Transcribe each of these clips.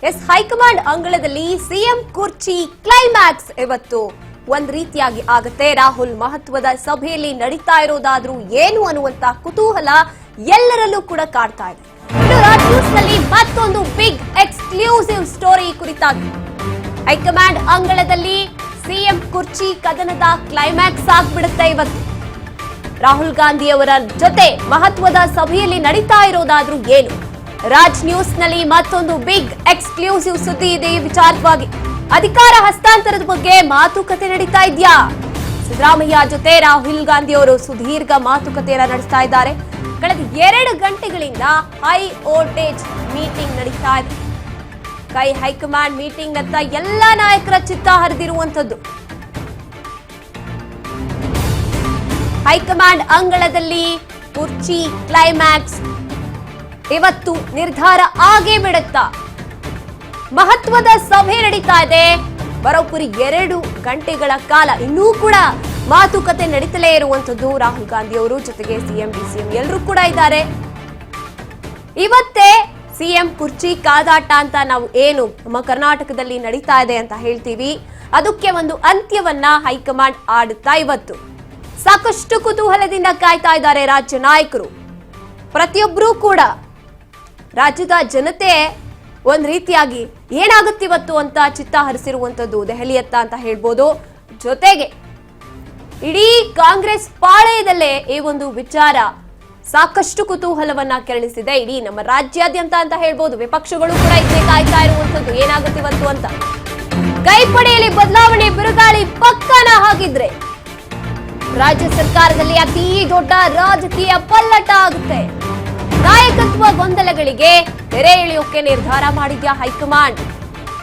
High command ಅಂಗಳದಲ್ಲಿ CM ಕುರ್ಚಿ climax ಇವತ್ತು ಒಂದ್ ರೀತಿಯಾಗಿ ಆಗುತ್ತೆ. ರಾಹುಲ್ ಮಹತ್ವದ ಸಭೆಯಲ್ಲಿ ನಡೀತಾ ಇರೋದಾದ್ರೂ ಏನು ಅನ್ನುವಂತ ಕುತೂಹಲ ಎಲ್ಲರಲ್ಲೂ ಕೂಡ ಕಾಡ್ತಾ ಇದೆ. ರಾಜ್ ನ್ಯೂಸ್ ನಲ್ಲಿ ಮತ್ತೊಂದು ಬಿಗ್ ಎಕ್ಸ್ಕ್ಲೂಸಿವ್ ಸ್ಟೋರಿ ಕುರಿತಾಗಿ ಹೈಕಮಾಂಡ್ ಅಂಗಳದಲ್ಲಿ ಸಿಎಂ ಕುರ್ಚಿ ಕದನದ ಕ್ಲೈಮ್ಯಾಕ್ಸ್ ಆಗ್ಬಿಡುತ್ತೆ. ಇವತ್ತು ರಾಹುಲ್ ಗಾಂಧಿ ಅವರ ಜೊತೆ ಮಹತ್ವದ ಸಭೆಯಲ್ಲಿ ನಡೀತಾ ಇರೋದಾದ್ರೂ ಏನು? ರಾಜ್ ನ್ಯೂಸ್ ನಲ್ಲಿ ಮತ್ತೊಂದು ಬಿಗ್ ಎಕ್ಸ್ಕ್ಲೂಸಿವ್ ಸುದ್ದಿ ಇದೆ. ಈ ವಿಚಾರವಾಗಿ ಅಧಿಕಾರ ಹಸ್ತಾಂತರದ ಬಗ್ಗೆ ಮಾತುಕತೆ ನಡೀತಾ ಇದೆಯಾ? ಸಿದ್ದರಾಮಯ್ಯ ಜೊತೆ ರಾಹುಲ್ ಗಾಂಧಿ ಅವರು ಸುದೀರ್ಘ ಮಾತುಕತೆಯನ್ನ ನಡೆಸ್ತಾ ಇದ್ದಾರೆ. ಕಳೆದ 2 ಗಂಟೆಗಳಿಂದ ಹೈ ವೋಲ್ಟೇಜ್ ಮೀಟಿಂಗ್ ನಡೀತಾ ಇದೆ. ಹೈಕಮಾಂಡ್ ಮೀಟಿಂಗ್ ಅಂತ ಎಲ್ಲಾ ನಾಯಕರ ಚಿತ್ತ ಹರಿದಿರುವಂತದ್ದು. ಹೈಕಮಾಂಡ್ ಅಂಗಳದಲ್ಲಿ ಕುರ್ಚಿ ಕ್ಲೈಮ್ಯಾಕ್ಸ್ ಇವತ್ತು ನಿರ್ಧಾರ ಆಗೇ ಬಿಡುತ್ತಾ? ಮಹತ್ವದ ಸಭೆ ನಡೀತಾ ಇದೆ. ಬರೋಬ್ಬರಿ 2 ಗಂಟೆಗಳ ಕಾಲ ಇನ್ನೂ ಕೂಡ ಮಾತುಕತೆ ನಡೀತಲೇ ಇರುವಂತದ್ದು. ರಾಹುಲ್ ಗಾಂಧಿ ಅವರು ಜೊತೆಗೆ ಸಿಎಂ ಡಿಸಿಎಂ ಎಲ್ಲರೂ ಕೂಡ ಇದ್ದಾರೆ. ಇವತ್ತೇ ಸಿಎಂ ಕುರ್ಚಿ ಕಾದಾಟ ಅಂತ ನಾವು ಏನು ನಮ್ಮ ಕರ್ನಾಟಕದಲ್ಲಿ ನಡೀತಾ ಇದೆ ಅಂತ ಹೇಳ್ತೀವಿ, ಅದಕ್ಕೆ ಒಂದು ಅಂತ್ಯವನ್ನ ಹೈಕಮಾಂಡ್ ಆಡುತ್ತಾ ಇವತ್ತು. ಸಾಕಷ್ಟು ಕುತೂಹಲದಿಂದ ಕಾಯ್ತಾ ಇದ್ದಾರೆ ರಾಜ್ಯ ನಾಯಕರು. ಪ್ರತಿಯೊಬ್ಬರೂ ಕೂಡ ರಾಜ್ಯದ ಜನತೆ ಒಂದ್ ರೀತಿಯಾಗಿ ಏನಾಗುತ್ತಿವತ್ತು ಅಂತ ಚಿತ್ತ ಹರಿಸಿರುವಂತದ್ದು ದೆಹಲಿಯತ್ತ ಅಂತ ಹೇಳ್ಬೋದು. ಜೊತೆಗೆ ಇಡೀ ಕಾಂಗ್ರೆಸ್ ಪಾಳೆಯದಲ್ಲೇ ಈ ಒಂದು ವಿಚಾರ ಸಾಕಷ್ಟು ಕುತೂಹಲವನ್ನ ಕೆರಳಿಸಿದೆ. ಇಡೀ ನಮ್ಮ ರಾಜ್ಯಾದ್ಯಂತ ಅಂತ ಹೇಳ್ಬೋದು. ವಿಪಕ್ಷಗಳು ಕೂಡ ಇದಕ್ಕೆ ಕಾಯ್ತಾ ಇರುವಂತದ್ದು ಏನಾಗುತ್ತಿವತ್ತು ಅಂತ. ಕೈಪಡೆಯಲ್ಲಿ ಬದಲಾವಣೆ ಬಿರುಗಾಳಿ ಪಕ್ಕನ ಹಾಗಿದ್ರೆ ರಾಜ್ಯ ಸರ್ಕಾರದಲ್ಲಿ ಅತಿ ದೊಡ್ಡ ರಾಜಕೀಯ ಪಲ್ಲಟ ಆಗುತ್ತೆ. ನಾಯಕತ್ವ ಗೊಂದಲಗಳಿಗೆ ತೆರೆ ಎಳೆಯೋಕೆ ನಿರ್ಧಾರ ಮಾಡಿದ್ಯಾ ಹೈಕಮಾಂಡ್?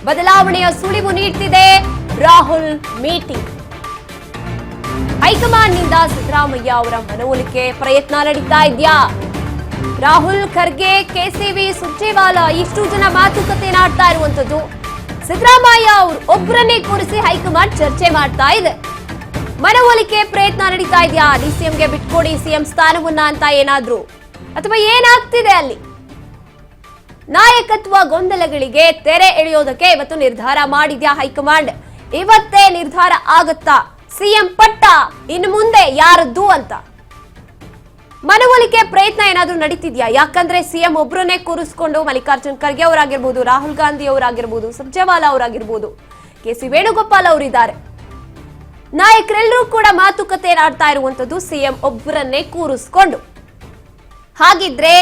ಬದಲಾವಣೆಯ ಸುಳಿವು ನೀಡ್ತಿದೆ ರಾಹುಲ್ ಮೀಟಿಂಗ್. ಹೈಕಮಾಂಡ್ ನಿಂದ ಸಿದ್ದರಾಮಯ್ಯ ಅವರ ಮನವೊಲಿಕೆ ಪ್ರಯತ್ನ ನಡೀತಾ ಇದೆಯಾ? ರಾಹುಲ್ ಖರ್ಗೆ, ಕೆಸಿವಿ, ಸುರ್ಜೇವಾಲಾ ಇಷ್ಟು ಜನ ಮಾತುಕತೆ ನಾಡ್ತಾ ಇರುವಂತದ್ದು. ಸಿದ್ದರಾಮಯ್ಯ ಅವರು ಒಬ್ಬರನ್ನೇ ಕೂರಿಸಿ ಹೈಕಮಾಂಡ್ ಚರ್ಚೆ ಮಾಡ್ತಾ ಇದೆ. ಮನವೊಲಿಕೆ ಪ್ರಯತ್ನ ನಡೀತಾ ಇದೆಯಾ? ಡಿಸಿಎಂಗೆ ಬಿಟ್ಕೊಡಿ ಸಿಎಂ ಸ್ಥಾನವನ್ನ ಅಂತ ಏನಾದ್ರು, ಅಥವಾ ಏನಾಗ್ತಿದೆ ಅಲ್ಲಿ? ನಾಯಕತ್ವ ಗೊಂದಲಗಳಿಗೆ ತೆರೆ ಎಳೆಯೋದಕ್ಕೆ ಇವತ್ತು ನಿರ್ಧಾರ ಮಾಡಿದ್ಯಾ ಹೈಕಮಾಂಡ್? ಇವತ್ತೇ ನಿರ್ಧಾರ ಆಗುತ್ತಾ ಸಿಎಂ ಪಟ್ಟ ಇನ್ನು ಮುಂದೆ ಯಾರದ್ದು ಅಂತ? ಮನವೊಲಿಕೆ ಪ್ರಯತ್ನ ಏನಾದ್ರೂ ನಡೀತಿದ್ಯಾ? ಯಾಕಂದ್ರೆ ಸಿಎಂ ಒಬ್ಬರನ್ನೇ ಕೂರಿಸ್ಕೊಂಡು ಮಲ್ಲಿಕಾರ್ಜುನ್ ಖರ್ಗೆ ಅವರಾಗಿರ್ಬೋದು, ರಾಹುಲ್ ಗಾಂಧಿ ಅವರಾಗಿರ್ಬೋದು, ಸುರ್ಜೇವಾಲಾ ಅವರಾಗಿರ್ಬೋದು, ಕೆಸಿ ವೇಣುಗೋಪಾಲ್ ಅವರಿದ್ದಾರೆ. ನಾಯಕರೆಲ್ಲರೂ ಕೂಡ ಮಾತುಕತೆ ಆಡ್ತಾ ಇರುವಂತದ್ದು ಸಿಎಂ ಒಬ್ಬರನ್ನೇ ಕೂರಿಸ್ಕೊಂಡು. ಹಾಗಿದ್ರೆ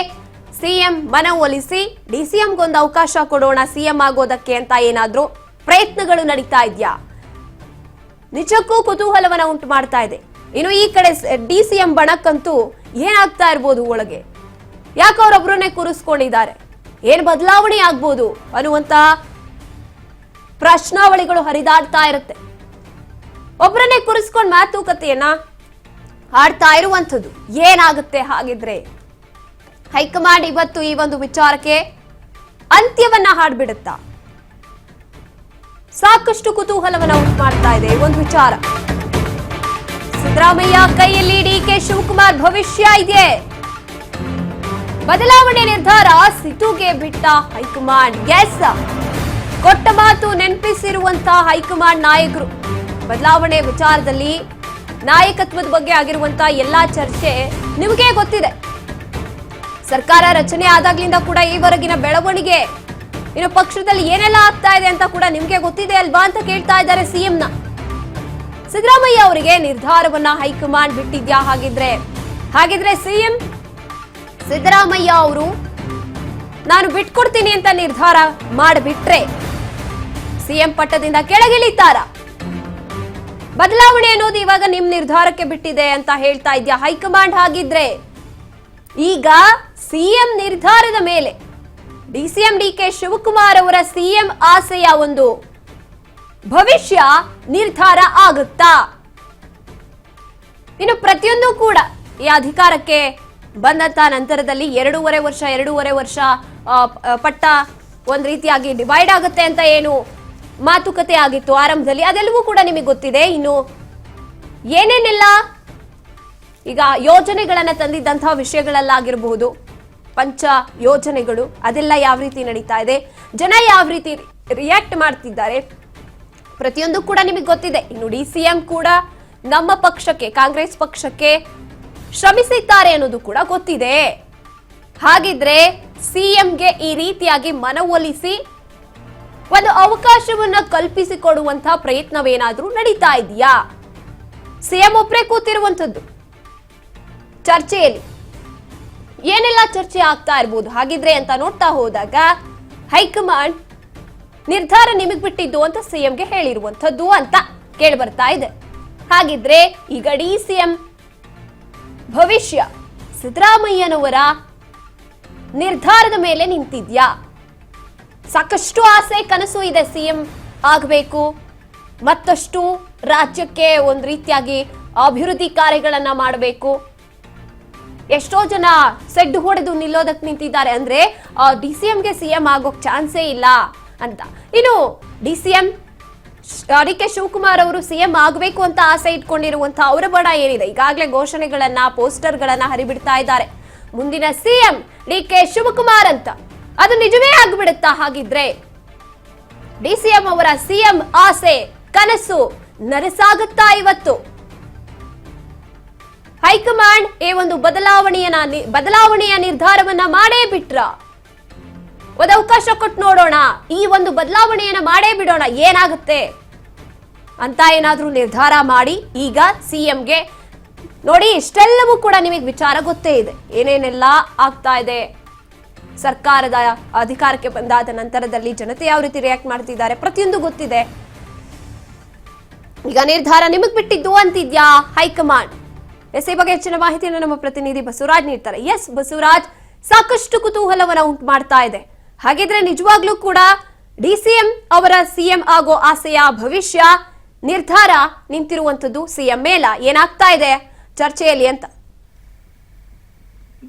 ಸಿಎಂ ಮನವೊಲಿಸಿ ಡಿಸಿಎಂಗೊಂದು ಅವಕಾಶ ಕೊಡೋಣ ಸಿಎಂ ಆಗೋದಕ್ಕೆ ಅಂತ ಏನಾದ್ರೂ ಪ್ರಯತ್ನಗಳು ನಡೀತಾ ಇದೆಯಾ? ನಿಜಕ್ಕೂ ಕುತೂಹಲವನ್ನ ಉಂಟು ಮಾಡ್ತಾ ಇದೆ. ಇನ್ನು ಈ ಕಡೆ ಡಿಸಿಎಂ ಬಣಕ್ಕಂತೂ ಏನಾಗ್ತಾ ಇರ್ಬೋದು ಒಳಗೆ? ಯಾಕೆ ಅವರೊಬ್ಬರನ್ನೇ ಕೂರಿಸ್ಕೊಂಡಿದ್ದಾರೆ? ಏನ್ ಬದಲಾವಣೆ ಆಗ್ಬೋದು ಅನ್ನುವಂತ ಪ್ರಶ್ನಾವಳಿಗಳು ಹರಿದಾಡ್ತಾ ಇರುತ್ತೆ. ಒಬ್ಬರನ್ನೇ ಕೂರಿಸ್ಕೊಂಡು ಮಾತುಕತೆಯನ್ನ ಆಡ್ತಾ ಇರುವಂಥದ್ದು ಏನಾಗುತ್ತೆ ಹಾಗಿದ್ರೆ? ಹೈಕಮಾಂಡ್ ಇವತ್ತು ಈ ಒಂದು ವಿಚಾರಕ್ಕೆ ಅಂತ್ಯವನ್ನ ಹಾಡ್ಬಿಡುತ್ತಾ? ಸಾಕಷ್ಟು ಕುತೂಹಲವನ್ನ ಉಂಟು ಮಾಡ್ತಾ ಇದೆ ಈ ಒಂದು ವಿಚಾರ. ಸಿದ್ದರಾಮಯ್ಯ ಕೈಯಲ್ಲಿ ಡಿಕೆ ಶಿವಕುಮಾರ್ ಭವಿಷ್ಯ ಇದೆ. ಬದಲಾವಣೆ ನಿರ್ಧಾರ ಸಿಟುಗೆ ಬಿಟ್ಟ ಹೈಕಮಾಂಡ್. ಎಸ್, ಕೊಟ್ಟ ಮಾತು ನೆನಪಿಸಿರುವಂತಹ ಹೈಕಮಾಂಡ್ ನಾಯಕರು. ಬದಲಾವಣೆ ವಿಚಾರದಲ್ಲಿ ನಾಯಕತ್ವದ ಬಗ್ಗೆ ಆಗಿರುವಂತಹ ಎಲ್ಲಾ ಚರ್ಚೆ ನಿಮಗೆ ಗೊತ್ತಿದೆ. ಸರ್ಕಾರ ರಚನೆ ಆದಾಗ್ಲಿಂದ ಕೂಡ ಈವರೆಗಿನ ಬೆಳವಣಿಗೆ, ಇನ್ನು ಪಕ್ಷದಲ್ಲಿ ಏನೆಲ್ಲ ಆಗ್ತಾ ಇದೆ ಅಂತ ಕೂಡ ನಿಮ್ಗೆ ಗೊತ್ತಿದೆ ಅಲ್ವಾ ಅಂತ ಕೇಳ್ತಾ ಇದ್ದಾರೆ ಸಿಎಂನ. ಸಿದ್ದರಾಮಯ್ಯ ಅವರಿಗೆ ನಿರ್ಧಾರವನ್ನ ಹೈಕಮಾಂಡ್ ಬಿಟ್ಟಿದ್ಯಾ ಹಾಗಿದ್ರೆ ಸಿಎಂ ಸಿದ್ದರಾಮಯ್ಯ ಅವರು ನಾನು ಬಿಟ್ಕೊಡ್ತೀನಿ ಅಂತ ನಿರ್ಧಾರ ಮಾಡಿಬಿಟ್ರೆ ಸಿಎಂ ಪಟ್ಟದಿಂದ ಕೆಳಗಿಳಿತಾರ? ಬದಲಾವಣೆ ಅನ್ನೋದು ಇವಾಗ ನಿಮ್ ನಿರ್ಧಾರಕ್ಕೆ ಬಿಟ್ಟಿದೆ ಅಂತ ಹೇಳ್ತಾ ಇದ್ಯಾ ಹೈಕಮಾಂಡ್? ಹಾಗಿದ್ರೆ ಈಗ ಸಿಎಂ ನಿರ್ಧಾರದ ಮೇಲೆ ಡಿಸಿಎಂ ಡಿಕೆ ಶಿವಕುಮಾರ್ ಅವರ ಸಿಎಂ ಆಸೆಯ ಒಂದು ಭವಿಷ್ಯ ನಿರ್ಧಾರ ಆಗುತ್ತಾ? ಇನ್ನು ಪ್ರತಿಯೊಂದು ಕೂಡ ಈ ಅಧಿಕಾರಕ್ಕೆ ಬಂದಂತ ನಂತರದಲ್ಲಿ 2.5 ವರ್ಷ ಪಟ್ಟ ಒಂದ್ ರೀತಿಯಾಗಿ ಡಿವೈಡ್ ಆಗುತ್ತೆ ಅಂತ ಏನು ಮಾತುಕತೆ ಆಗಿತ್ತು ಆರಂಭದಲ್ಲಿ, ಅದೆಲ್ಲವೂ ಕೂಡ ನಿಮಗೆ ಗೊತ್ತಿದೆ. ಇನ್ನು ಏನೇನೆಲ್ಲ ಈಗ ಯೋಜನೆಗಳನ್ನ ತಂದಿದ್ದಂತಹ ವಿಷಯಗಳಲ್ಲಾಗಿರಬಹುದು, ಪಂಚ ಯೋಜನೆಗಳು ಅದೆಲ್ಲ ಯಾವ ರೀತಿ ನಡೀತಾ ಇದೆ, ಜನ ಯಾವ ರೀತಿ ರಿಯಾಕ್ಟ್ ಮಾಡ್ತಿದ್ದಾರೆ, ಪ್ರತಿಯೊಂದು ಕೂಡ ನಿಮಗೆ ಗೊತ್ತಿದೆ. ಇನ್ನು DCM ಕೂಡ ನಮ್ಮ ಪಕ್ಷಕ್ಕೆ, ಕಾಂಗ್ರೆಸ್ ಪಕ್ಷಕ್ಕೆ ಶ್ರಮಿಸಿದ್ದಾರೆ ಅನ್ನೋದು ಕೂಡ ಗೊತ್ತಿದೆ. ಹಾಗಿದ್ರೆ CMಗೆ ಈ ರೀತಿಯಾಗಿ ಮನವೊಲಿಸಿ ಒಂದು ಅವಕಾಶವನ್ನ ಕಲ್ಪಿಸಿಕೊಡುವಂತಹ ಪ್ರಯತ್ನವೇನಾದ್ರೂ ನಡೀತಾ ಇದೆಯಾ? CM ಒಬ್ಬರೇ ಕೂತಿರುವಂತದ್ದು ಚರ್ಚೆಯಲ್ಲಿ ಏನೆಲ್ಲ ಚರ್ಚೆ ಆಗ್ತಾ ಇರಬಹುದು ಹಾಗಿದ್ರೆ ಅಂತ ನೋಡ್ತಾ ಹೋದಾಗ ಹೈಕಮಾಂಡ್ ನಿರ್ಧಾರ ನಿಮಗ್ ಬಿಟ್ಟಿದ್ದು ಅಂತ CMಗೆ ಹೇಳಿರುವಂತದ್ದು ಅಂತ ಕೇಳಿ ಬರ್ತಾ ಇದೆ. ಹಾಗಿದ್ರೆ ಈಗ DCM ಭವಿಷ್ಯ ಸಿದ್ದರಾಮಯ್ಯನವರ ನಿರ್ಧಾರದ ಮೇಲೆ ನಿಂತಿದ್ಯಾ? ಸಾಕಷ್ಟು ಆಸೆ ಕನಸು ಇದೆ, CM ಆಗಬೇಕು, ಮತ್ತಷ್ಟು ರಾಜ್ಯಕ್ಕೆ ಒಂದು ರೀತಿಯಾಗಿ ಅಭಿವೃದ್ಧಿ ಕಾರ್ಯಗಳನ್ನ ಮಾಡಬೇಕು. ಎಷ್ಟೋ ಜನ ಸೆಡ್ಡು ಹೊಡೆದು ನಿಲ್ಲೋದಕ್ಕೆ ನಿಂತಿದ್ದಾರೆ. ಅಂದ್ರೆ DCMಗೆ CM ಆಗೋಕ್ ಚಾನ್ಸೇ ಇಲ್ಲ ಅಂತ. ಇನ್ನು DCM DK ಶಿವಕುಮಾರ್ ಅವರು CM ಆಗಬೇಕು ಅಂತ ಆಸೆ ಇಟ್ಕೊಂಡಿರುವಂತಹ ಅವರ ಬಡ ಏನಿದೆ, ಈಗಾಗಲೇ ಘೋಷಣೆಗಳನ್ನ, ಪೋಸ್ಟರ್ಗಳನ್ನ ಹರಿಬಿಡ್ತಾ ಇದ್ದಾರೆ. ಮುಂದಿನ CM DK ಶಿವಕುಮಾರ್ ಅಂತ. ಅದು ನಿಜವೇ ಆಗ್ಬಿಡುತ್ತಾ? ಹಾಗಿದ್ರೆ DCM ಅವರ CM ಆಸೆ, ಕನಸು ನನಸಾಗುತ್ತಾ ಇವತ್ತು? ಹೈಕಮಾಂಡ್ ಈ ಒಂದು ಬದಲಾವಣೆಯ ನಿರ್ಧಾರವನ್ನ ಮಾಡೇ ಬಿಟ್ರ? ಒಂದು ಅವಕಾಶ ಕೊಟ್ಟು ನೋಡೋಣ, ಈ ಒಂದು ಬದಲಾವಣೆಯನ್ನ ಮಾಡೇ ಬಿಡೋಣ, ಏನಾಗುತ್ತೆ ಅಂತ ಏನಾದ್ರೂ ನಿರ್ಧಾರ ಮಾಡಿ ಈಗ CMಗೆ ನೋಡಿ, ಇಷ್ಟೆಲ್ಲವೂ ಕೂಡ ನಿಮಗೆ ವಿಚಾರ ಗೊತ್ತೇ ಇದೆ, ಏನೇನೆಲ್ಲ ಆಗ್ತಾ ಇದೆ. ಸರ್ಕಾರದ ಅಧಿಕಾರಕ್ಕೆ ಬಂದಾದ ನಂತರದಲ್ಲಿ ಜನತೆ ಯಾವ ರೀತಿ ರಿಯಾಕ್ಟ್ ಮಾಡ್ತಿದ್ದಾರೆ, ಪ್ರತಿಯೊಂದು ಗೊತ್ತಿದೆ. ಈಗ ನಿರ್ಧಾರ ನಿಮಗ್ ಬಿಟ್ಟಿದ್ದು ಅಂತಿದ್ಯಾ ಹೈಕಮಾಂಡ್? ಈ ಬಗ್ಗೆ ಹೆಚ್ಚಿನ ಮಾಹಿತಿಯನ್ನು ನಮ್ಮ ಪ್ರತಿನಿಧಿ ಬಸವರಾಜ್ ನೀಡ್ತಾರೆ. ಎಸ್ ಬಸವರಾಜ್, ಸಾಕಷ್ಟು ಕುತೂಹಲವನ್ನ ಉಂಟು ಮಾಡ್ತಾ ಇದೆ. ಹಾಗಿದ್ರೆ ನಿಜವಾಗ್ಲೂ ಕೂಡ DCM ಅವರ CM ಆಗೋ ಆಸೆಯ ಭವಿಷ್ಯ ನಿರ್ಧಾರ ನಿಂತಿರುವಂತದ್ದು CM ಮೇಲ ಏನಾಗ್ತಾ ಇದೆ ಚರ್ಚೆಯಲ್ಲಿ ಅಂತ?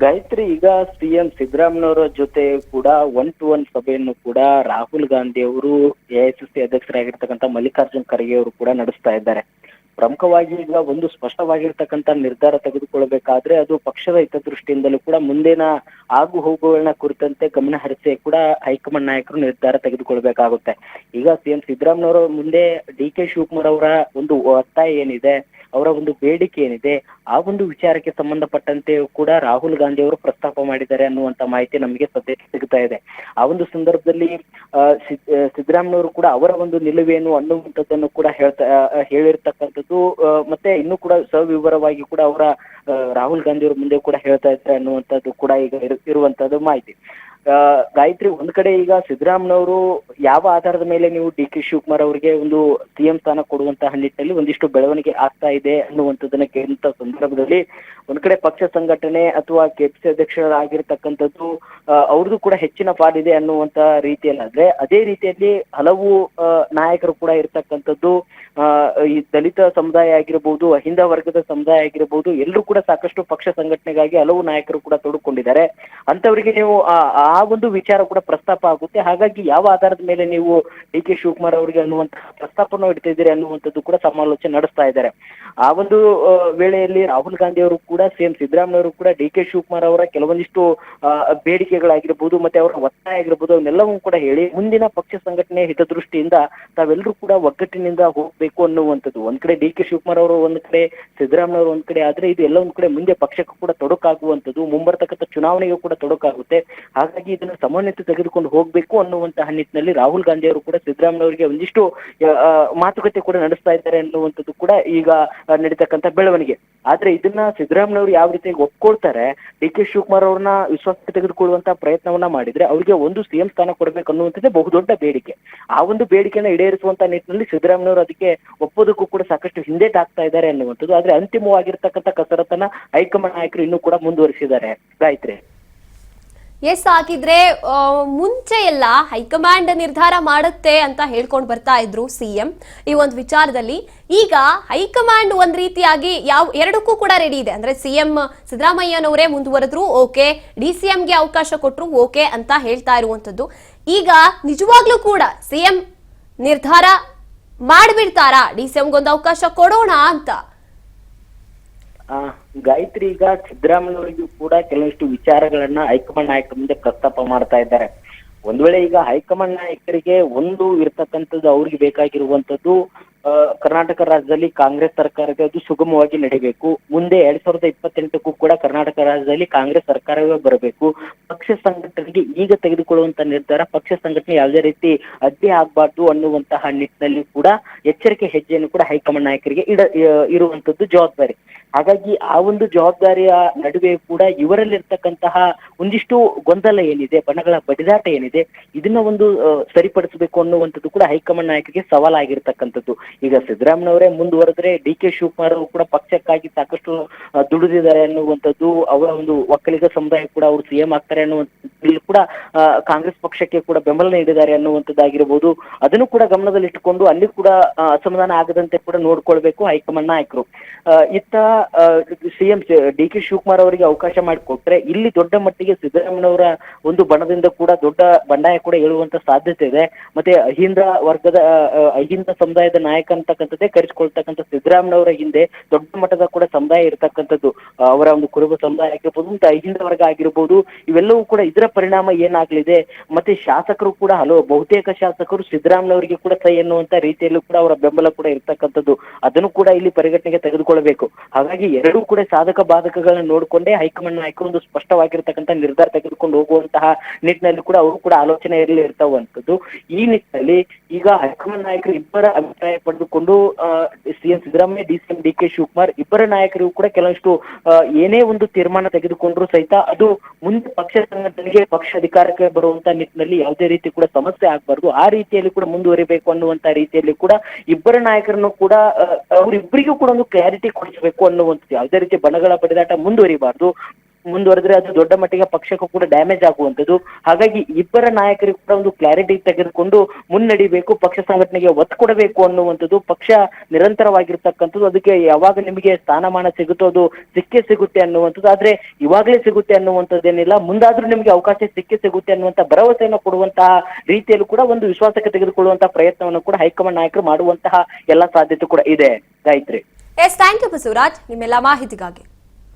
ಗಾಯತ್ರಿ, ಈಗ CM ಸಿದ್ದರಾಮಯ್ಯನವರ ಜೊತೆ ಕೂಡ 1-to-1 ಸಭೆಯನ್ನು ಕೂಡ ರಾಹುಲ್ ಗಾಂಧಿ ಅವರು, AICC ಅಧ್ಯಕ್ಷರಾಗಿರ್ತಕ್ಕಂಥ ಮಲ್ಲಿಕಾರ್ಜುನ್ ಖರ್ಗೆ ಅವರು ಕೂಡ ನಡೆಸ್ತಾ ಇದ್ದಾರೆ. ಪ್ರಮುಖವಾಗಿ ಈಗ ಒಂದು ಸ್ಪಷ್ಟವಾಗಿರ್ತಕ್ಕಂಥ ನಿರ್ಧಾರ ತೆಗೆದುಕೊಳ್ಳಬೇಕಾದ್ರೆ ಅದು ಪಕ್ಷದ ಹಿತದೃಷ್ಟಿಯಿಂದಲೂ ಕೂಡ ಮುಂದಿನ ಆಗು ಹೋಗುಗಳನ್ನ ಕುರಿತಂತೆ ಗಮನ ಹರಿಸಿ ಕೂಡ ಹೈಕಮಾಂಡ್ ನಾಯಕರು ನಿರ್ಧಾರ ತೆಗೆದುಕೊಳ್ಬೇಕಾಗುತ್ತೆ. ಈಗ CM ಸಿದ್ದರಾಮಯ್ಯನವರ ಮುಂದೆ DK ಶಿವಕುಮಾರ್ ಅವರ ಒಂದು ಒತ್ತಾಯ ಏನಿದೆ, ಅವರ ಒಂದು ಬೇಡಿಕೆ ಏನಿದೆ, ಆ ಒಂದು ವಿಚಾರಕ್ಕೆ ಸಂಬಂಧಪಟ್ಟಂತೆ ಕೂಡ ರಾಹುಲ್ ಗಾಂಧಿ ಅವರು ಪ್ರಸ್ತಾಪ ಮಾಡಿದ್ದಾರೆ ಅನ್ನುವಂತ ಮಾಹಿತಿ ನಮಗೆ ಸದ್ಯಕ್ಕೆ ಸಿಗ್ತಾ ಇದೆ. ಆ ಒಂದು ಸಂದರ್ಭದಲ್ಲಿ ಸಿದ್ದರಾಮಯ್ಯನವರು ಕೂಡ ಅವರ ಒಂದು ನಿಲುವೇನು ಅನ್ನುವಂಥದ್ದನ್ನು ಕೂಡ ಹೇಳಿರ್ತಕ್ಕಂಥದ್ದು, ಮತ್ತೆ ಇನ್ನೂ ಕೂಡ ಸವಿವರವಾಗಿ ಕೂಡ ಅವರ ರಾಹುಲ್ ಗಾಂಧಿ ಅವರ ಮುಂದೆ ಕೂಡ ಹೇಳ್ತಾ ಇದ್ದಾರೆ ಅನ್ನುವಂಥದ್ದು ಕೂಡ ಈಗ ಇರುವಂತದ್ದು ಮಾಹಿತಿ. ಗಾಯತ್ರಿ, ಒಂದ್ ಕಡೆ ಈಗ ಸಿದ್ದರಾಮಯ್ಯನವರು ಯಾವ ಆಧಾರದ ಮೇಲೆ ನೀವು DK ಶಿವಕುಮಾರ್ ಅವರಿಗೆ ಒಂದು CM ಸ್ಥಾನ ಕೊಡುವಂತಹ ನಿಟ್ಟಿನಲ್ಲಿ ಒಂದಿಷ್ಟು ಬೆಳವಣಿಗೆ ಆಗ್ತಾ ಇದೆ ಅನ್ನುವಂಥದ್ದನ್ನ ಕೇಳಿದ ಸಂದರ್ಭದಲ್ಲಿ ಒಂದ್ ಕಡೆ ಪಕ್ಷ ಸಂಘಟನೆ ಅಥವಾ KPC ಅಧ್ಯಕ್ಷರಾಗಿರ್ತಕ್ಕಂಥದ್ದು ಅವ್ರದ್ದು ಕೂಡ ಹೆಚ್ಚಿನ ಪಾಲಿದೆ ಅನ್ನುವಂತ ರೀತಿಯಲ್ಲಾದ್ರೆ, ಅದೇ ರೀತಿಯಲ್ಲಿ ಹಲವು ನಾಯಕರು ಕೂಡ ಇರ್ತಕ್ಕಂಥದ್ದು, ಈ ದಲಿತ ಸಮುದಾಯ ಆಗಿರ್ಬೋದು, ಅಹಿಂದ ವರ್ಗದ ಸಮುದಾಯ ಆಗಿರ್ಬೋದು, ಎಲ್ಲರೂ ಕೂಡ ಸಾಕಷ್ಟು ಪಕ್ಷ ಸಂಘಟನೆಗಾಗಿ ಹಲವು ನಾಯಕರು ಕೂಡ ತೊಡಕೊಂಡಿದ್ದಾರೆ. ಅಂತವರಿಗೆ ನೀವು ಆ ಒಂದು ವಿಚಾರ ಕೂಡ ಪ್ರಸ್ತಾಪ ಆಗುತ್ತೆ. ಹಾಗಾಗಿ ಯಾವ ಆಧಾರದ ಮೇಲೆ ನೀವು DK ಶಿವಕುಮಾರ್ ಅವರಿಗೆ ಅನ್ನುವಂತಹ ಪ್ರಸ್ತಾಪವನ್ನು ಇಡ್ತಿದ್ದೀರಿ ಅನ್ನುವಂಥದ್ದು ಕೂಡ ಸಮಾಲೋಚನೆ ನಡೆಸ್ತಾ ಇದ್ದಾರೆ. ಆ ಒಂದು ವೇಳೆಯಲ್ಲಿ ರಾಹುಲ್ ಗಾಂಧಿ ಅವರು ಕೂಡ CM ಸಿದ್ದರಾಮಯ್ಯ ಅವರು ಕೂಡ DK ಶಿವಕುಮಾರ್ ಅವರ ಕೆಲವೊಂದಿಷ್ಟು ಬೇಡಿಕೆಗಳಾಗಿರ್ಬೋದು, ಮತ್ತೆ ಅವರ ಒತ್ತಾಯ ಆಗಿರ್ಬೋದು, ಅವನ್ನೆಲ್ಲವೂ ಕೂಡ ಹೇಳಿ ಮುಂದಿನ ಪಕ್ಷ ಸಂಘಟನೆ ಹಿತದೃಷ್ಟಿಯಿಂದ ತಾವೆಲ್ಲರೂ ಕೂಡ ಒಗ್ಗಟ್ಟಿನಿಂದ ಹೋಗ್ಬೇಕು ಅನ್ನುವಂಥದ್ದು. ಒಂದ್ ಕಡೆ DK ಶಿವಕುಮಾರ್ ಅವರು ಒಂದ್ ಕಡೆ, ಸಿದ್ದರಾಮಯ್ಯ ಅವರು ಒಂದ್ ಕಡೆ ಆದ್ರೆ, ಇದು ಎಲ್ಲ ಒಂದ್ ಕಡೆ ಮುಂದೆ ಪಕ್ಷಕ್ಕೂ ಕೂಡ ತೊಡಕಾಗುವಂಥದ್ದು, ಮುಂಬರ್ತಕ್ಕಂಥ ಚುನಾವಣೆಗೂ ಕೂಡ ತೊಡಕಾಗುತ್ತೆ. ಹಾಗಾಗಿ ಇದನ್ನು ಸಮನ್ವಯತೆ ತೆಗೆದುಕೊಂಡು ಹೋಗ್ಬೇಕು ಅನ್ನುವಂತಹ ನಿಟ್ಟಿನಲ್ಲಿ ರಾಹುಲ್ ಗಾಂಧಿ ಅವರು ಕೂಡ ಸಿದ್ದರಾಮಯ್ಯ ಅವರಿಗೆ ಒಂದಿಷ್ಟು ಮಾತುಕತೆ ಕೂಡ ನಡೆಸ್ತಾ ಇದ್ದಾರೆ ಅನ್ನುವಂಥದ್ದು ಕೂಡ ಈಗ ನಡೀತಕ್ಕಂಥ ಬೆಳವಣಿಗೆ. ಆದ್ರೆ ಇದನ್ನ ಸಿದ್ದರಾಮಯ್ಯ ಅವರು ಯಾವ ರೀತಿ ಒಪ್ಕೊಳ್ತಾರೆ, DK ಶಿವಕುಮಾರ್ ಅವ್ರನ್ನ ವಿಶ್ವಾಸಕ್ಕೆ ತೆಗೆದುಕೊಳ್ಳುವಂತಹ ಪ್ರಯತ್ನವನ್ನ ಮಾಡಿದ್ರೆ ಅವರಿಗೆ ಒಂದು CM ಸ್ಥಾನ ಕೊಡಬೇಕು ಅನ್ನುವಂಥದ್ದೇ ಬಹುದೊಡ್ಡ ಬೇಡಿಕೆ. ಆ ಒಂದು ಬೇಡಿಕೆಯನ್ನ ಈಡೇರಿಸುವಂತ ನಿಟ್ಟಿನಲ್ಲಿ ಸಿದ್ದರಾಮಯ್ಯ ಅವರು ಅದಕ್ಕೆ ಒಪ್ಪೋದಕ್ಕೂ ಕೂಡ ಸಾಕಷ್ಟು ಹಿಂದೇಟಾಗ್ತಾ ಇದ್ದಾರೆ ಅನ್ನುವಂಥದ್ದು. ಆದ್ರೆ ಅಂತಿಮವಾಗಿರ್ತಕ್ಕಂಥ ಕಸರತ್ತನ್ನ ಹೈಕಮಾಂಡ್ ನಾಯಕರು ಇನ್ನೂ ಕೂಡ ಮುಂದುವರಿಸಿದ್ದಾರೆ. ಗಾಯತ್ರಿ, ಎಸ್, ಹಾಗಿದ್ರೆ ಮುಂಚೆ ಎಲ್ಲ ಹೈಕಮಾಂಡ್ ನಿರ್ಧಾರ ಮಾಡುತ್ತೆ ಅಂತ ಹೇಳ್ಕೊಂಡು ಬರ್ತಾ ಇದ್ರು CM ಈ ಒಂದು ವಿಚಾರದಲ್ಲಿ. ಈಗ ಹೈಕಮಾಂಡ್ ಒಂದ್ ರೀತಿಯಾಗಿ ಎರಡಕ್ಕೂ ಕೂಡ ರೆಡಿ ಇದೆ. ಅಂದ್ರೆ CM ಸಿದ್ದರಾಮಯ್ಯನವರೇ ಮುಂದುವರೆದ್ರು ಓಕೆ, DCMಗೆ ಅವಕಾಶ ಕೊಟ್ರು ಓಕೆ ಅಂತ ಹೇಳ್ತಾ ಇರುವಂತದ್ದು. ಈಗ ನಿಜವಾಗ್ಲೂ ಕೂಡ CM ನಿರ್ಧಾರ ಮಾಡ್ಬಿಡ್ತಾರಾ, DCMಗೊಂದು ಅವಕಾಶ ಕೊಡೋಣ ಅಂತ? ಆ, ಗಾಯತ್ರಿ, ಈಗ ಸಿದ್ದರಾಮಯ್ಯವರಿಗೂ ಕೂಡ ಕೆಲವಷ್ಟು ವಿಚಾರಗಳನ್ನ ಹೈಕಮಾಂಡ್ ನಾಯಕರ ಮುಂದೆ ಪ್ರಸ್ತಾಪ ಮಾಡ್ತಾ ಇದ್ದಾರೆ. ಒಂದ್ ವೇಳೆ ಈಗ ಹೈಕಮಾಂಡ್ ನಾಯಕರಿಗೆ ಒಂದು ಇರ್ತಕ್ಕಂಥದ್ದು ಅವ್ರಿಗೆ ಬೇಕಾಗಿರುವಂತದ್ದು ಕರ್ನಾಟಕ ರಾಜ್ಯದಲ್ಲಿ ಕಾಂಗ್ರೆಸ್ ಸರ್ಕಾರಕ್ಕೆ ಅದು ಸುಗಮವಾಗಿ ನಡಿಬೇಕು. ಮುಂದೆ 2028ಕ್ಕೂ ಕೂಡ ಕರ್ನಾಟಕ ರಾಜ್ಯದಲ್ಲಿ ಕಾಂಗ್ರೆಸ್ ಸರ್ಕಾರವೇ ಬರಬೇಕು. ಪಕ್ಷ ಸಂಘಟನೆಗೆ ಈಗ ತೆಗೆದುಕೊಳ್ಳುವಂತ ನಿರ್ಧಾರ ಪಕ್ಷ ಸಂಘಟನೆ ಯಾವುದೇ ರೀತಿ ಅಡ್ಡಿ ಆಗ್ಬಾರ್ದು ಅನ್ನುವಂತಹ ನಿಟ್ಟಿನಲ್ಲಿ ಕೂಡ ಎಚ್ಚರಿಕೆ ಹೆಜ್ಜೆಯನ್ನು ಕೂಡ ಹೈಕಮಾಂಡ್ ನಾಯಕರಿಗೆ ಇರುವಂತದ್ದು ಜವಾಬ್ದಾರಿ. ಹಾಗಾಗಿ ಆ ಒಂದು ಜವಾಬ್ದಾರಿಯ ನಡುವೆ ಕೂಡ ಇವರಲ್ಲಿರ್ತಕ್ಕಂತಹ ಒಂದಿಷ್ಟು ಗೊಂದಲ ಏನಿದೆ, ಬಣಗಳ ಬಡಿದಾಟ ಏನಿದೆ, ಇದನ್ನ ಒಂದು ಸರಿಪಡಿಸಬೇಕು ಅನ್ನುವಂಥದ್ದು ಕೂಡ ಹೈಕಮಾಂಡ್ ನಾಯಕರಿಗೆ ಸವಾಲಾಗಿರ್ತಕ್ಕಂಥದ್ದು. ಈಗ ಸಿದ್ದರಾಮಯ್ಯವರೇ ಮುಂದುವರೆದ್ರೆ ಡಿ.ಕೆ. ಶಿವಕುಮಾರ್ ಅವರು ಕೂಡ ಪಕ್ಷಕ್ಕಾಗಿ ಸಾಕಷ್ಟು ದುಡಿದಿದ್ದಾರೆ ಅನ್ನುವಂಥದ್ದು, ಅವರ ಒಂದು ಒಕ್ಕಲಿಗ ಸಮುದಾಯ ಕೂಡ ಅವರು ಸಿಎಂ ಆಗ್ತಾರೆ ಅನ್ನುವಂಥದ್ದು ಕೂಡ ಕಾಂಗ್ರೆಸ್ ಪಕ್ಷಕ್ಕೆ ಕೂಡ ಬೆಂಬಲ ನೀಡಿದ್ದಾರೆ ಅನ್ನುವಂಥದ್ದಾಗಿರ್ಬೋದು. ಅದನ್ನು ಕೂಡ ಗಮನದಲ್ಲಿಟ್ಟುಕೊಂಡು ಅಲ್ಲಿ ಕೂಡ ಅಸಮಾಧಾನ ಆಗದಂತೆ ಕೂಡ ನೋಡ್ಕೊಳ್ಬೇಕು ಹೈಕಮಾಂಡ್ ನಾಯಕರು. ಇತ್ತ ಸಿಎಂ ಡಿ.ಕೆ. ಶಿವಕುಮಾರ್ ಅವರಿಗೆ ಅವಕಾಶ ಮಾಡಿಕೊಟ್ರೆ ಇಲ್ಲಿ ದೊಡ್ಡ ಮಟ್ಟಿಗೆ ಸಿದ್ದರಾಮಯ್ಯವರ ಒಂದು ಬಣದಿಂದ ಕೂಡ ದೊಡ್ಡ ಬಂಡಾಯ ಕೂಡ ಹೇಳುವಂತ ಸಾಧ್ಯತೆ ಇದೆ. ಮತ್ತೆ ಅಹಿಂದ ಸಮುದಾಯದ ನಾಯಕ ಅಂತಕ್ಕಂಥದ್ದೇ ಕರೆಸಿಕೊಳ್ತಕ್ಕಂಥ ಸಿದ್ದರಾಮಯ್ಯವರ ಹಿಂದೆ ದೊಡ್ಡ ಮಟ್ಟದ ಕೂಡ ಸಮುದಾಯ ಇರತಕ್ಕಂಥದ್ದು, ಅವರ ಒಂದು ಕುರುಬ ಸಮುದಾಯ ಆಗಿರ್ಬೋದು, ಮತ್ತೆ ಅಹಿಂದ ವರ್ಗ ಆಗಿರ್ಬೋದು. ಇವೆಲ್ಲವೂ ಕೂಡ ಇದರ ಪರಿಣಾಮ ಏನಾಗ್ಲಿದೆ. ಮತ್ತೆ ಶಾಸಕರು ಕೂಡ ಬಹುತೇಕ ಶಾಸಕರು ಸಿದ್ದರಾಮಯ್ಯವರಿಗೆ ಕೂಡ ಸೈ ಎನ್ನುವಂತ ರೀತಿಯಲ್ಲೂ ಕೂಡ ಅವರ ಬೆಂಬಲ ಕೂಡ ಇರ್ತಕ್ಕಂಥದ್ದು. ಅದನ್ನು ಕೂಡ ಇಲ್ಲಿ ಪರಿಗಣನೆಗೆ ತೆಗೆದುಕೊಳ್ಳಬೇಕು. ಹಾಗಾಗಿ ಎರಡೂ ಕೂಡ ಸಾಧಕ ಬಾಧಕಗಳನ್ನ ನೋಡಿಕೊಂಡೇ ಹೈಕಮಾಂಡ್ ನಾಯಕರು ಒಂದು ಸ್ಪಷ್ಟವಾಗಿರ್ತಕ್ಕಂಥ ನಿರ್ಧಾರ ತೆಗೆದುಕೊಂಡು ಹೋಗುವಂತಹ ನಿಟ್ಟಿನಲ್ಲಿ ಕೂಡ ಅವರು ಕೂಡ ಆಲೋಚನೆಯಲ್ಲಿ ಇರ್ತಾವಂಥದ್ದು. ಈ ನಿಟ್ಟಿನಲ್ಲಿ ಈಗ ಹೈಕಮಾಂಡ್ ನಾಯಕರು ಇಬ್ಬರ ಅಭಿಪ್ರಾಯ ಪಡೆದುಕೊಂಡು ಸಿಎಂ ಸಿದ್ದರಾಮಯ್ಯ, ಸಿಎಂ ಡಿ.ಕೆ. ಶಿವಕುಮಾರ್ ಇಬ್ಬರ ನಾಯಕರಿಗೂ ಕೂಡ ಕೆಲವಷ್ಟು ಏನೇ ಒಂದು ತೀರ್ಮಾನ ತೆಗೆದುಕೊಂಡ್ರು ಸಹಿತ ಅದು ಮುಂದೆ ಪಕ್ಷ ಸಂಘಟನೆಗೆ, ಪಕ್ಷ ಅಧಿಕಾರಕ್ಕೆ ಬರುವಂತ ನಿಟ್ಟಿನಲ್ಲಿ ಯಾವುದೇ ರೀತಿ ಕೂಡ ಸಮಸ್ಯೆ ಆಗ್ಬಾರ್ದು, ಆ ರೀತಿಯಲ್ಲಿ ಕೂಡ ಮುಂದುವರಿಬೇಕು ಅನ್ನುವಂತ ರೀತಿಯಲ್ಲಿ ಕೂಡ ಇಬ್ಬರ ನಾಯಕರನ್ನು ಕೂಡ ಅವರಿಬ್ಬರಿಗೂ ಕೂಡ ಒಂದು ಕ್ಲಾರಿಟಿ ಕೊಡಿಸಬೇಕು ಅನ್ನುವಂಥದ್ದು. ಯಾವುದೇ ರೀತಿ ಬಣಗಳ ಬಡಿದಾಟ ಮುಂದುವರೆದ್ರೆ ಅದು ದೊಡ್ಡ ಮಟ್ಟಿಗೆ ಪಕ್ಷಕ್ಕೂ ಕೂಡ ಡ್ಯಾಮೇಜ್ ಆಗುವಂಥದ್ದು. ಹಾಗಾಗಿ ಇಬ್ಬರ ನಾಯಕರಿಗೂ ಕೂಡ ಒಂದು ಕ್ಲಾರಿಟಿ ತೆಗೆದುಕೊಂಡು ಮುನ್ನಡಿಬೇಕು, ಪಕ್ಷ ಸಂಘಟನೆಗೆ ಒತ್ತು ಕೊಡಬೇಕು ಅನ್ನುವಂಥದ್ದು. ಪಕ್ಷ ನಿರಂತರವಾಗಿರ್ತಕ್ಕಂಥದ್ದು, ಅದಕ್ಕೆ ಯಾವಾಗ ನಿಮಗೆ ಸ್ಥಾನಮಾನ ಸಿಗುತ್ತೋ ಅದು ಸಿಕ್ಕೇ ಸಿಗುತ್ತೆ ಅನ್ನುವಂಥದ್ದು. ಆದ್ರೆ ಇವಾಗಲೇ ಸಿಗುತ್ತೆ ಅನ್ನುವಂಥದ್ದೇನಿಲ್ಲ, ಮುಂದಾದ್ರೂ ನಿಮಗೆ ಅವಕಾಶ ಸಿಗುತ್ತೆ ಅನ್ನುವಂತ ಭರವಸೆಯನ್ನು ಕೊಡುವಂತಹ ರೀತಿಯಲ್ಲೂ ಕೂಡ ಒಂದು ವಿಶ್ವಾಸಕ್ಕೆ ತೆಗೆದುಕೊಳ್ಳುವಂತಹ ಪ್ರಯತ್ನವನ್ನು ಕೂಡ ಹೈಕಮಾಂಡ್ ನಾಯಕರು ಮಾಡುವಂತಹ ಎಲ್ಲಾ ಸಾಧ್ಯತೆ ಕೂಡ ಇದೆ. ಗಾಯತ್ರಿ. ಥ್ಯಾಂಕ್ ಯು ಬಸವರಾಜ್, ನಿಮ್ಮೆಲ್ಲ ಮಾಹಿತಿಗಾಗಿ.